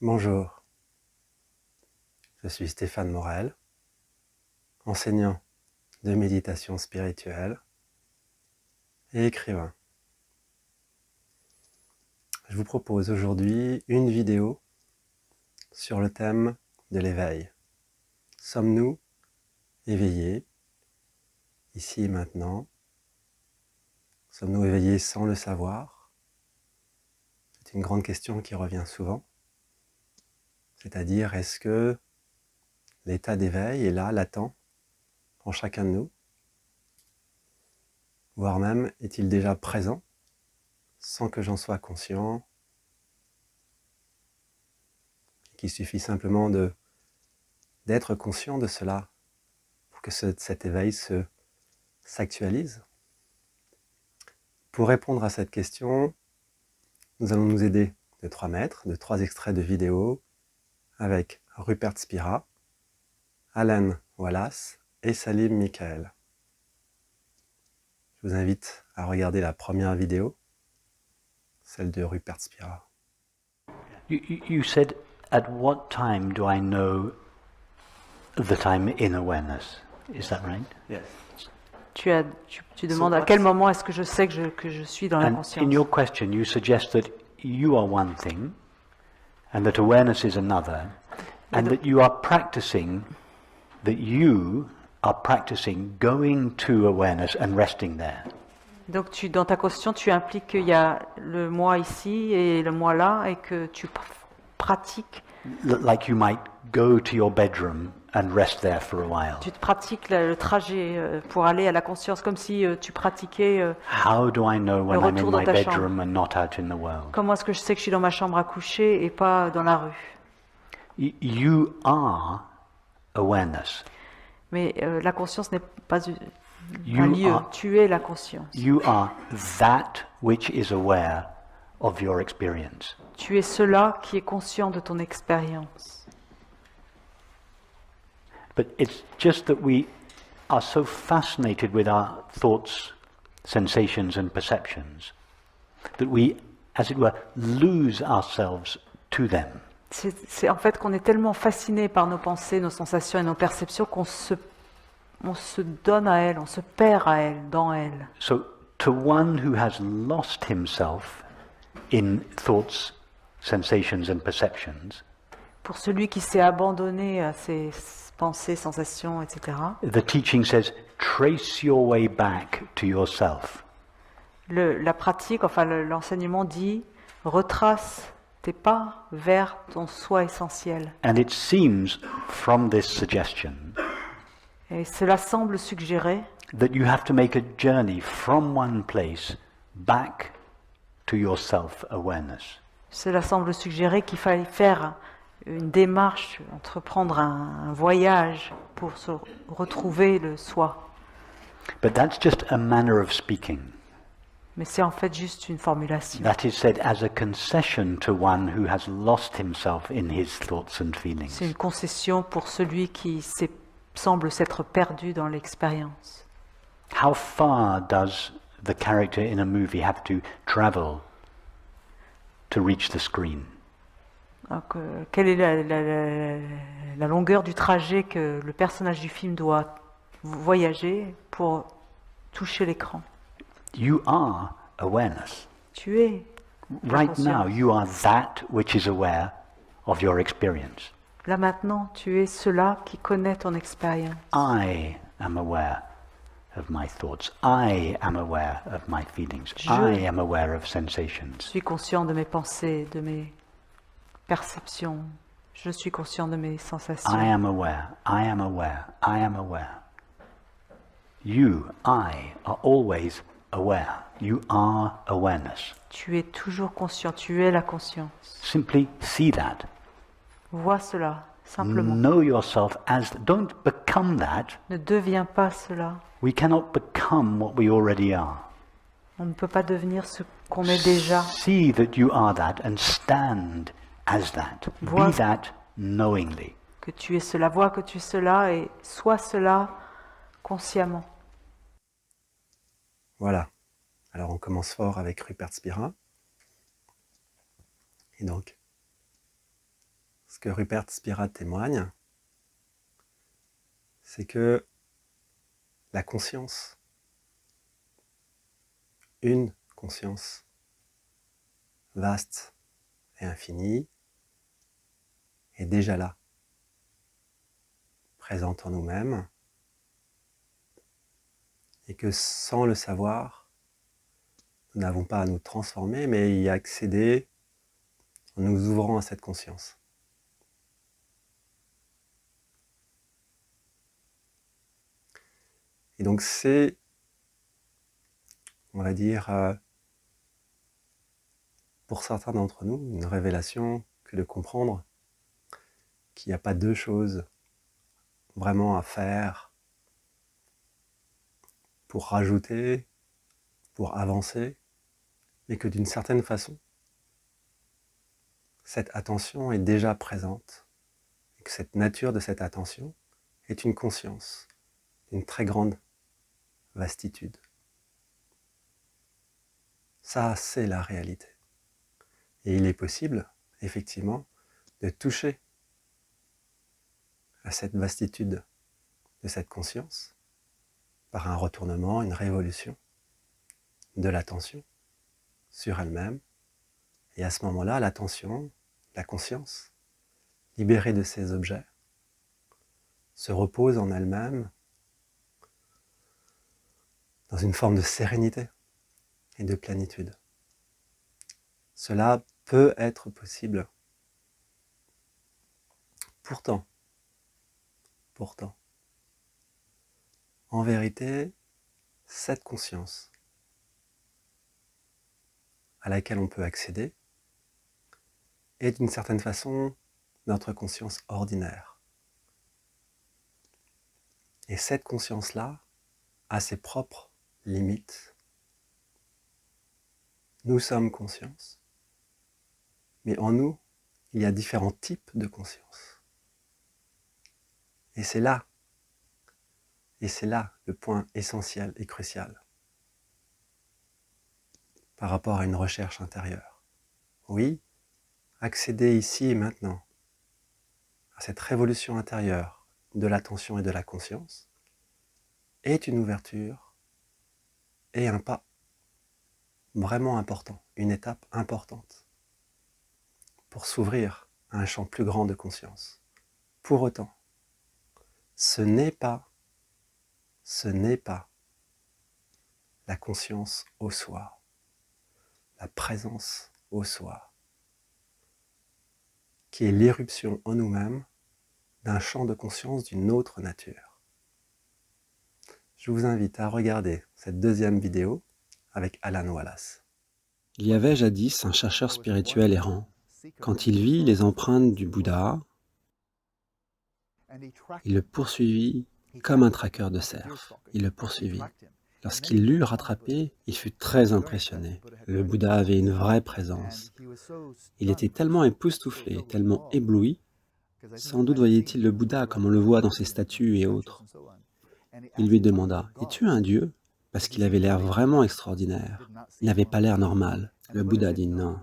Bonjour, je suis Stéphane Morel, enseignant de méditation spirituelle et écrivain. Je vous propose aujourd'hui une vidéo sur le thème de l'éveil. Sommes-nous éveillés, ici et maintenant? Sommes-nous éveillés sans le savoir? C'est une grande question qui revient souvent. C'est-à-dire, est-ce que l'état d'éveil est là, latent, en chacun de nous? Voire même, est-il déjà présent, sans que j'en sois conscient, qu'il suffit simplement d'être conscient de cela pour que cet éveil s'actualise? Pour répondre à cette question, nous allons nous aider de 3 maîtres, de 3 extraits de vidéos avec Rupert Spira, Alan Wallace et Salim Michael. Je vous invite à regarder la première vidéo, celle de Rupert Spira. You said, at what time do I know that I'm in awareness? Is that right? Yes. Tu demandes à quel moment est-ce que je sais que je suis dans la And conscience. in your question, you suggest that you are one thing, and that awareness is another, and that you are practicing going to awareness and resting there. Donc dans ta question, tu impliques qu'il y a le moi ici et le moi là, et que tu pratiques. Like you might go to your bedroom and rest there for a while. Tu te pratiques le trajet pour aller à la conscience, comme si tu pratiquais. How do I know when I'm in retour dans my ta bedroom and not out in the world? Comment est-ce que je sais que je suis dans ma chambre à coucher et pas dans la rue? You are awareness. Mais la conscience n'est pas un You lieu. are- Tu es la conscience. You are that which is aware of your experience. Tu es cela qui est conscient de ton expérience. But it's just that we are so fascinated with our thoughts, sensations, and perceptions that we, as it were, lose ourselves to them. C'est en fait qu'on est tellement fasciné par nos pensées, nos sensations et nos perceptions qu'on se donne à elles, on se perd à elles, dans elles. So, to one who has lost himself in thoughts, sensations, and perceptions, Pour celui qui s'est abandonné à ses pensées, sensations, etc., the teaching says, trace your way back to yourself. la pratique, enfin l'enseignement dit, retrace tes pas vers ton soi essentiel. And it seems from this suggestion Et cela semble suggérer that you have to make a journey from one place back to your self-awareness. Cela semble suggérer qu'il fallait faire une démarche, entreprendre un voyage pour se retrouver le soi. But that's just a manner of speaking. Mais c'est en fait juste une formulation. That is said as a concession to one who has lost himself in his thoughts and feelings. C'est une concession pour celui qui semble s'être perdu dans l'expérience. How far does the character in a movie have to travel to reach the screen? Donc, quelle est la longueur du trajet que le personnage du film doit voyager pour toucher l'écran? You are awareness. Tu es Right conscience. now, you are that which is aware of your experience. là maintenant, tu es cela qui connaît ton expérience. I am aware of my thoughts. I am aware of my feelings. Je- I am aware of Je sensations. suis conscient de mes pensées, de mes perceptions. Je suis conscient de mes sensations. I am aware. I am aware. I am aware. You, I, are always aware. You are awareness. Tu es toujours conscient, tu es la conscience. Simply see that. Vois cela, simplement. Know yourself as. Don't become that. Ne deviens pas cela. We cannot become what we already are. On ne peut pas devenir ce qu'on est déjà. See that you are that and stand as that. Vois- Be that knowingly. Que tu es cela, vois que tu es cela et sois cela consciemment. Voilà. Alors on commence fort avec Rupert Spira. Et donc, ce que Rupert Spira témoigne, c'est que la conscience, une conscience vaste et infinie, est déjà là, présente en nous-mêmes, et que sans le savoir, nous n'avons pas à nous transformer, mais y accéder en nous ouvrant à cette conscience. Et donc c'est, on va dire, pour certains d'entre nous, une révélation que de comprendre qu'il n'y a pas deux choses vraiment à faire pour rajouter, pour avancer, mais que d'une certaine façon, cette attention est déjà présente, et que cette nature de cette attention est une conscience d'une très grande vastitude. Ça, c'est la réalité. Et il est possible, effectivement, de toucher à cette vastitude de cette conscience par un retournement, une révolution de l'attention sur elle-même. Et à ce moment-là, l'attention, la conscience, libérée de ces objets, se repose en elle-même dans une forme de sérénité et de plénitude. Cela peut être possible. Pourtant, en vérité, cette conscience à laquelle on peut accéder est d'une certaine façon notre conscience ordinaire. Et cette conscience-là a ses propres limites. Nous sommes conscience, mais en nous, il y a différents types de conscience. Et c'est là le point essentiel et crucial par rapport à une recherche intérieure. Oui, accéder ici et maintenant à cette révolution intérieure de l'attention et de la conscience est une ouverture et un pas vraiment important, une étape importante pour s'ouvrir à un champ plus grand de conscience. Pour autant, ce n'est pas la conscience au soi, la présence au soi, qui est l'irruption en nous-mêmes d'un champ de conscience d'une autre nature. Je vous invite à regarder cette deuxième vidéo avec Alan Wallace. Il y avait jadis un chercheur spirituel errant. Quand il vit les empreintes du Bouddha, il le poursuivit comme un traqueur de cerfs. Il le poursuivit. Lorsqu'il l'eut rattrapé, il fut très impressionné. Le Bouddha avait une vraie présence. Il était tellement époustouflé, tellement ébloui. Sans doute voyait-il le Bouddha comme on le voit dans ses statues et autres. Il lui demanda « Es-tu un dieu ?» parce qu'il avait l'air vraiment extraordinaire. Il n'avait pas l'air normal. Le Bouddha dit « Non. »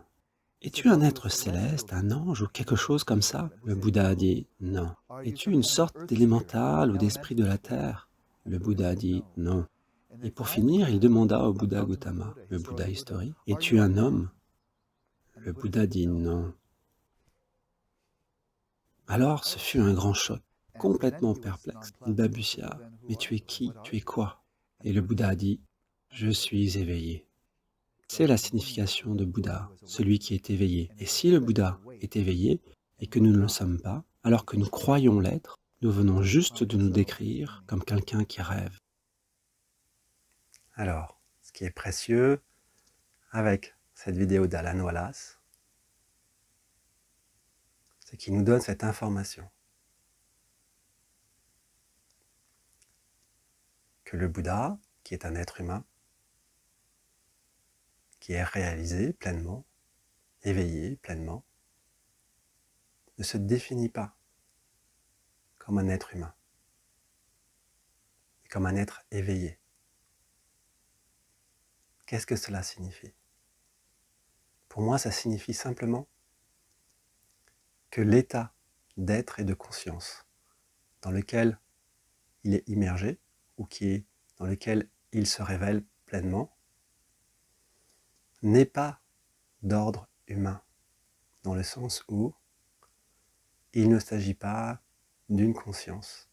« Es-tu un être céleste, un ange ou quelque chose comme ça ?» Le Bouddha a dit « Non. » « Es-tu une sorte d'élémental ou d'esprit de la terre ?» Le Bouddha a dit « Non. » Et pour finir, il demanda au Bouddha Gautama, le Bouddha historique, « Es-tu un homme ?» Le Bouddha dit « Non. » Alors ce fut un grand choc, complètement perplexe. Il balbutia « Mais tu es qui? Tu es quoi ?» Et le Bouddha a dit « Je suis éveillé. » C'est la signification de Bouddha, celui qui est éveillé. Et si le Bouddha est éveillé et que nous ne le sommes pas, alors que nous croyons l'être, nous venons juste de nous décrire comme quelqu'un qui rêve. Alors, ce qui est précieux avec cette vidéo d'Alan Wallace, c'est qu'il nous donne cette information que le Bouddha, qui est un être humain, qui est réalisé pleinement, éveillé pleinement, ne se définit pas comme un être humain, mais comme un être éveillé. Qu'est-ce que cela signifie? Pour moi, ça signifie simplement que l'état d'être et de conscience dans lequel il est immergé ou dans lequel il se révèle pleinement n'est pas d'ordre humain, dans le sens où il ne s'agit pas d'une conscience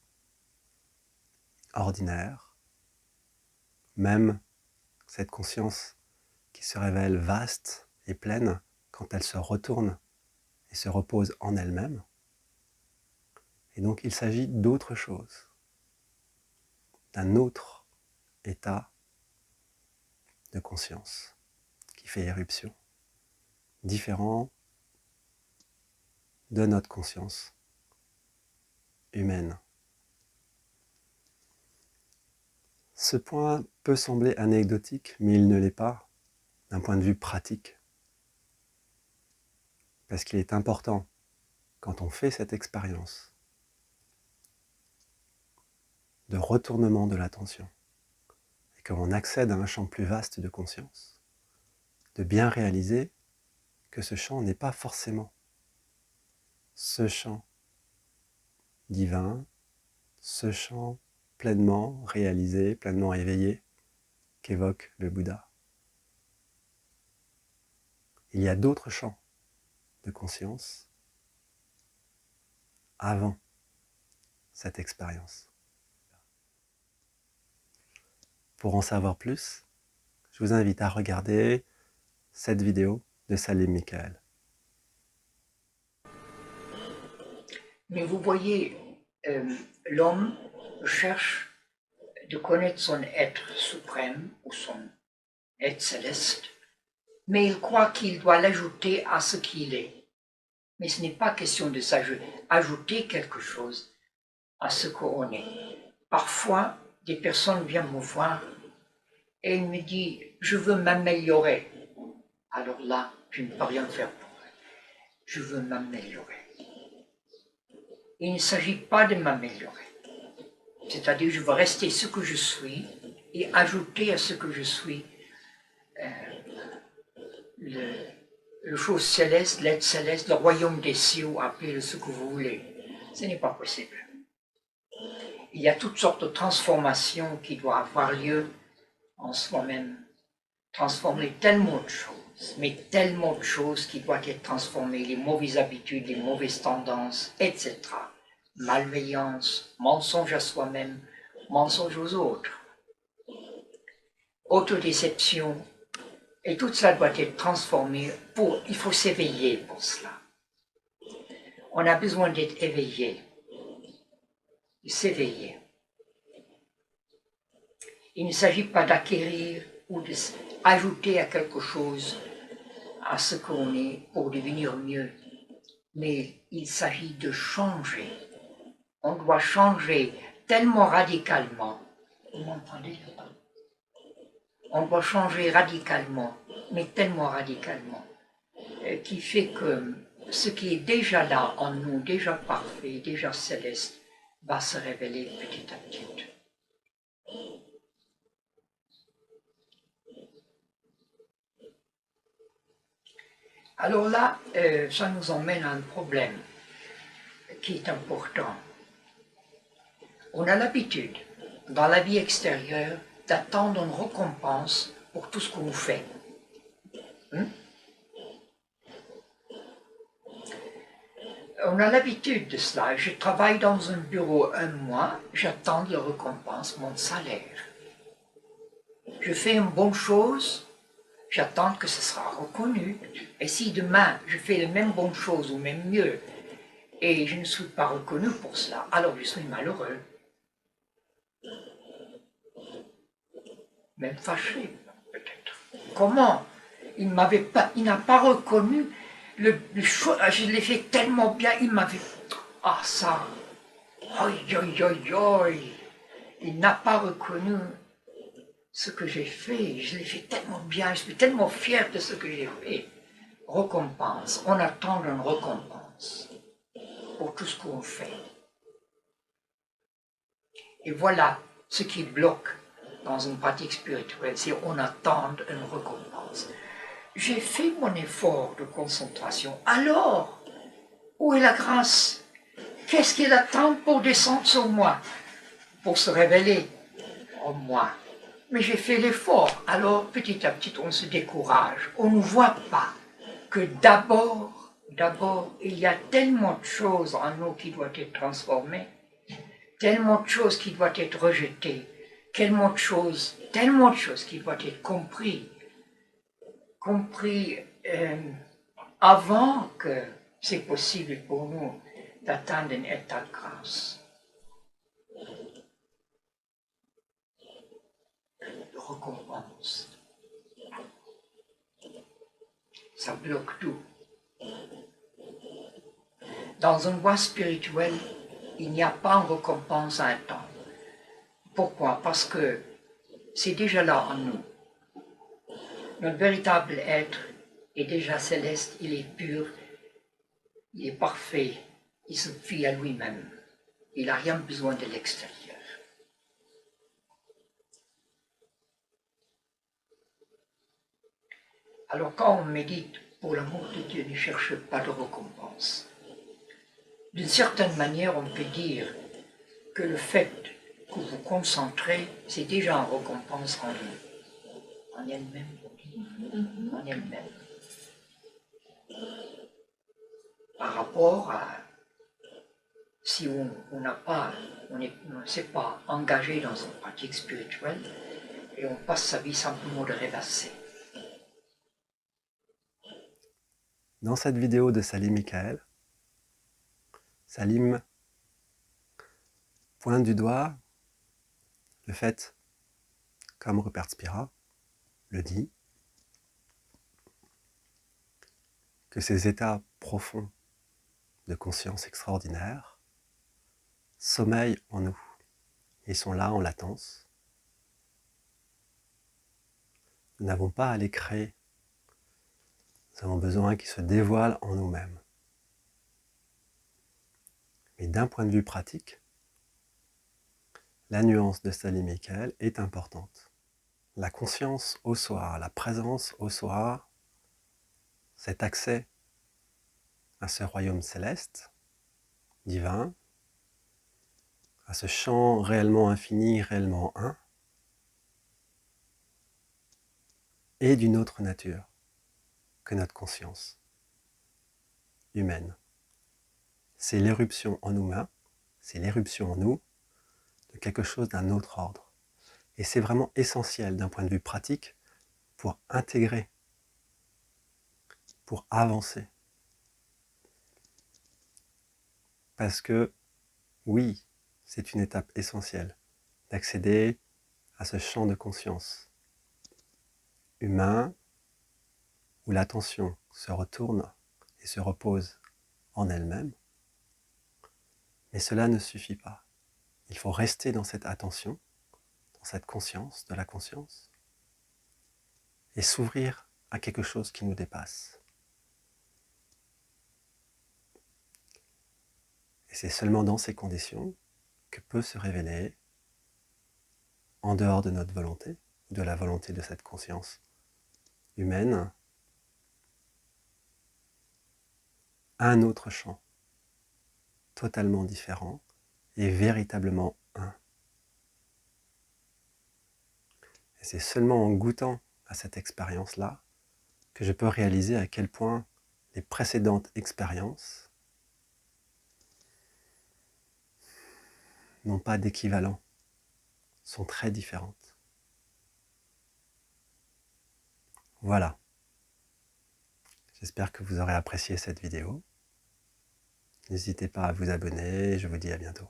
ordinaire, même cette conscience qui se révèle vaste et pleine quand elle se retourne et se repose en elle-même. Et donc il s'agit d'autre chose, d'un autre état de conscience qui fait éruption, différent de notre conscience humaine. Ce point peut sembler anecdotique, mais il ne l'est pas d'un point de vue pratique. Parce qu'il est important, quand on fait cette expérience de retournement de l'attention, et qu'on accède à un champ plus vaste de conscience, de bien réaliser que ce champ n'est pas forcément ce champ divin, ce champ pleinement réalisé, pleinement éveillé qu'évoque le Bouddha. Il y a d'autres champs de conscience avant cette expérience. Pour en savoir plus, je vous invite à regarder cette vidéo de Salim Michael. Mais vous voyez, l'homme cherche de connaître son être suprême ou son être céleste, mais il croit qu'il doit l'ajouter à ce qu'il est. Mais ce n'est pas question de ajouter quelque chose à ce qu'on est. Parfois, des personnes viennent me voir et ils me disent « je veux m'améliorer ». Alors là, je ne peux rien faire pour eux. Je veux m'améliorer. Il ne s'agit pas de m'améliorer. C'est-à-dire, je veux rester ce que je suis et ajouter à ce que je suis le chose céleste, l'être céleste, le royaume des cieux, appelez-le ce que vous voulez. Ce n'est pas possible. Il y a toutes sortes de transformations qui doivent avoir lieu en soi-même. Transformer tellement de choses, mais tellement de choses qui doivent être transformées, les mauvaises habitudes, les mauvaises tendances, etc. Malveillance, mensonge à soi-même, mensonge aux autres, autodéception, et tout cela doit être transformé. Il faut s'éveiller pour cela. On a besoin d'être éveillé, de s'éveiller. Il ne s'agit pas d'acquérir ou d'ajouter à quelque chose à ce qu'on est pour devenir mieux, mais il s'agit de changer. On doit changer tellement radicalement. Vous m'entendez? On doit changer radicalement, mais tellement radicalement, qui fait que ce qui est déjà là en nous, déjà parfait, déjà céleste, va se révéler petit à petit. Alors là, ça nous emmène à un problème qui est important. On a l'habitude, dans la vie extérieure, d'attendre une récompense pour tout ce qu'on fait. On a l'habitude de cela. Je travaille dans un bureau un mois, j'attends la récompense, mon salaire. Je fais une bonne chose, j'attends que ce sera reconnu. Et si demain je fais la même bonne chose ou même mieux, et je ne suis pas reconnu pour cela, alors je suis malheureux. Même fâché, peut-être. Comment? Il n'a pas reconnu je l'ai fait tellement bien, il m'avait... Ah ça, oi, oi, oi, oi. Il n'a pas reconnu ce que j'ai fait, je l'ai fait tellement bien, je suis tellement fier de ce que j'ai fait. Récompense, on attend une récompense pour tout ce qu'on fait. Et voilà ce qui bloque dans une pratique spirituelle, c'est qu'on attend une récompense. J'ai fait mon effort de concentration, alors, où est la grâce? qu'est-ce qu'il attend pour descendre sur moi, pour se révéler en moi? Mais j'ai fait l'effort. Alors, petit à petit, on se décourage. On ne voit pas que d'abord, il y a tellement de choses en nous qui doivent être transformées, tellement de choses qui doivent être rejetées, tellement de choses qui doivent être compris avant que c'est possible pour nous d'atteindre un état de grâce, de récompense. Ça bloque tout. Dans une voie spirituelle, il n'y a pas de récompense à attendre. Pourquoi? Parce que c'est déjà là en nous. Notre véritable être est déjà céleste, il est pur, il est parfait, il se fie à lui-même. Il n'a rien besoin de l'extérieur. Alors quand on médite, pour l'amour de Dieu, ne cherche pas de récompense. D'une certaine manière, on peut dire que le fait que vous concentrez, c'est déjà une récompense en elle-même. En elle-même. Par rapport à si on ne s'est pas engagé dans une pratique spirituelle et on passe sa vie simplement de rêvasser. Dans cette vidéo de Salim Michael, Salim pointe du doigt le fait, comme Rupert Spira le dit, que ces états profonds de conscience extraordinaire sommeillent en nous. Ils sont là en latence. Nous n'avons pas à les créer. Nous avons besoin qu'ils se dévoilent en nous-mêmes. Mais d'un point de vue pratique, la nuance de Salim Michael est importante. La conscience au soi, la présence au soi, cet accès à ce royaume céleste, divin, à ce champ réellement infini, réellement un, est d'une autre nature que notre conscience humaine. C'est l'éruption en nous-mêmes, c'est l'éruption en nous de quelque chose d'un autre ordre. Et c'est vraiment essentiel d'un point de vue pratique pour intégrer, pour avancer. Parce que, oui, c'est une étape essentielle d'accéder à ce champ de conscience humain où l'attention se retourne et se repose en elle-même. Mais cela ne suffit pas. Il faut rester dans cette attention, dans cette conscience de la conscience, et s'ouvrir à quelque chose qui nous dépasse. Et c'est seulement dans ces conditions que peut se révéler, en dehors de notre volonté, de la volonté de cette conscience humaine, un autre champ, totalement différent et véritablement un. Et c'est seulement en goûtant à cette expérience-là que je peux réaliser à quel point les précédentes expériences n'ont pas d'équivalent, sont très différentes. Voilà. J'espère que vous aurez apprécié cette vidéo. N'hésitez pas à vous abonner et je vous dis à bientôt.